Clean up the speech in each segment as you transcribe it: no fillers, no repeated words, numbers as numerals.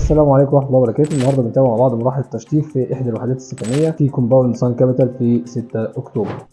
السلام عليكم ورحمه الله وبركاته. النهارده بنتابع مع بعض مراحل التشطيب في احدى الوحدات السكنيه في كومباوند سان كابيتال في 6 اكتوبر.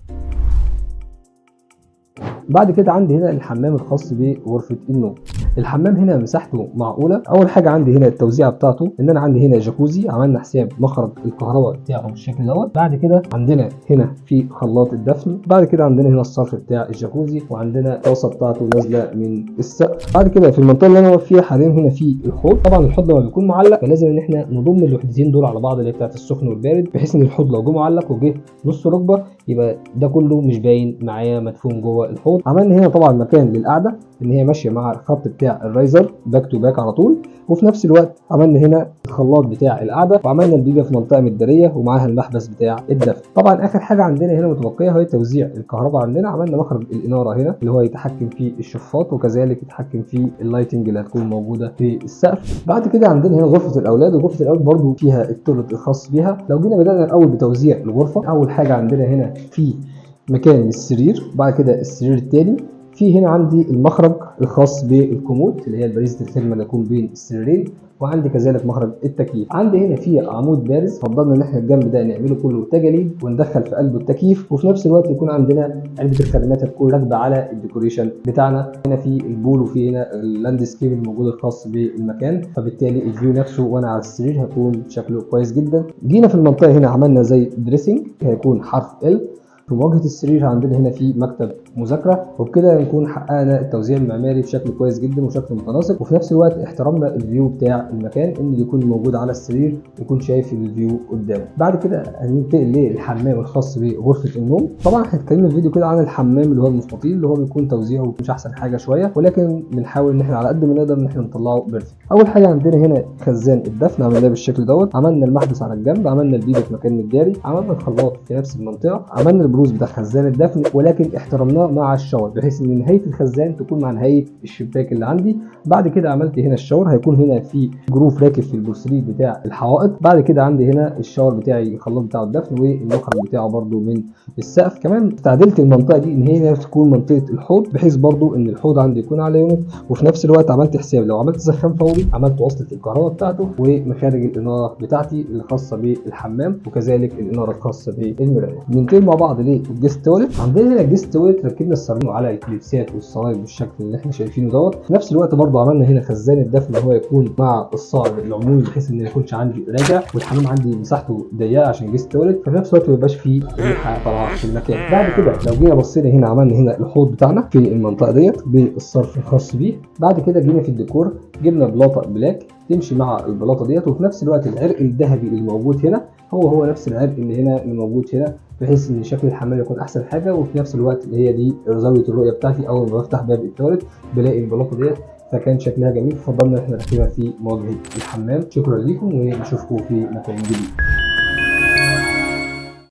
بعد كده عندي هنا الحمام الخاص بغرفه النوم. الحمام هنا مساحته معقوله. اول حاجه عندي هنا التوزيعه بتاعته، ان انا عندي هنا جاكوزي عملنا حساب مخرج الكهرباء بتاعه بالشكل دوت. بعد كده عندنا هنا في خلاط الدفن. بعد كده عندنا هنا الصرف بتاع الجاكوزي، وعندنا الطاسه بتاعته نازله من السقف. بعد كده في المنطقه اللي انا واقف فيها حاليا هنا في الحوض. طبعا الحوض لما بيكون معلق فلازم ان احنا نضم الوحدتين دول على بعض اللي هي بتاعت السخن والبارد، بحيث ان الحوض لو جه معلق وجه نص ركبه يبقى ده كله مش باين معايا مدفون جوه الحوض. عملنا هنا طبعا مكان للقعده ان هي ماشيه مع الخط بتاع الرايزر باك تو باك على طول، وفي نفس الوقت عملنا هنا الخلاط بتاع القعده، وعملنا البيبه في منطقه مداريه ومعاها المحبس بتاع الدفن. طبعا اخر حاجه عندنا هنا متبقيه هي توزيع الكهرباء. عندنا عملنا مخرج الاناره هنا اللي هو يتحكم في الشفاط، وكذلك يتحكم في اللايتنج اللي هتكون موجوده في السقف. بعد كده عندنا هنا غرفه الاولاد، وغرفه الاولاد برده فيها التويلت الخاص بيها. لو جينا بدانا الاول بتوزيع الغرفه، اول حاجه عندنا هنا في مكان للسرير، وبعد كده السرير الثاني. في هنا عندي المخرج الخاص بالكومود اللي هي البريزة الخدمه اللي يكون بين السريرين، وعندي كذلك مخرج التكييف. عندي هنا في عمود بارز، فضلنا ان احنا الجنب ده نعمله كله تجاليد وندخل في قلبه التكييف، وفي نفس الوقت يكون عندنا علبه الخدمات هتكون راكبه على الديكوريشن بتاعنا. هنا في البول، وفي هنا اللاندسكيب الموجود الخاص بالمكان، فبالتالي الفيو نفسه وانا على السرير هيكون شكله كويس جدا. جينا في المنطقه هنا عملنا زي دريسنج هيكون حرف ال. في مواجهه السرير عندنا هنا في مكتب مذاكره، وبكده نكون حققنا التوزيع المعماري بشكل كويس جدا وشكل متناسق، وفي نفس الوقت احترمنا الفيو بتاع المكان ان يكون موجود على السرير يكون شايف الفيو قدامه. بعد كده هننتقل للحمام الخاص بغرفه النوم. طبعا احنا اتكلمنا في فيديو كده عن الحمام اللي هو المستطيل اللي هو بيكون توزيعه مش احسن حاجه شويه، ولكن بنحاول ان احنا على قد ما نقدر ان احنا نطلعه بيرفكت. اول حاجه عندنا هنا خزان الدفن عملناه بالشكل دوت. عملنا المحبس على الجنب، عملنا البيبه في مكان مداري، عملنا الخلاط في نفس المنطقه، عملنا البروز بتاع خزان الدفن ولكن احترمناه مع الشاور بحيث ان نهايه الخزان تكون مع نهايه الشباك اللي عندي. بعد كده عملت هنا الشاور، هيكون هنا في جروف راكب في البورسلين بتاع الحوائط. بعد كده عندي هنا الشاور بتاعي الخلاط بتاع الدفن والمخرج بتاعه برده من السقف. كمان استعدلت المنطقه دي ان هي تكون منطقه الحوض، بحيث برده ان الحوض عندي يكون على يونت، وفي نفس الوقت عملت حساب لو عملت سخان فوري عملت وصله الكهرباء بتاعته ومخارج الاناره بتاعتي الخاصه بالحمام، وكذلك الاناره الخاصه بالمرايه. ننتقل مع بعض للجست تواليت. عندنا هنا الجست تواليت ركبنا السيراميك على الكليبسات والصوايب بالشكل اللي احنا شايفينه دوت. في نفس الوقت برضو عملنا هنا خزان الدفن اللي هو يكون مع الصاج العمومي بحيث ان ما يكونش عندي راجع، والحمام عندي مساحته ضيقه عشان جست تواليت، ففي نفس الوقت ما يبقاش فيه ريحه طالعه في المكان. بعد كده لو جينا بصينا هنا عملنا هنا الحوض بتاعنا في المنطقه ديت بالصرف الخاص بيه. بعد كده جينا في الديكور جبنا بلاطه بلاك تمشي مع البلاطه ديت، وفي نفس الوقت العرق الذهبي اللي موجود هنا هو نفس العرق اللي هنا اللي موجود هنا، بحيث ان شكل الحمام يكون احسن حاجه. وفي نفس الوقت اللي هي دي زاويه الرؤيه بتاعتي اول ما بفتح باب التواليت بلاقي البلاطه ديت، فكان شكلها جميل. فضلنا احنا نركبها في مواجهه الحمام. شكرا لكم ونشوفكم في مكان جديد.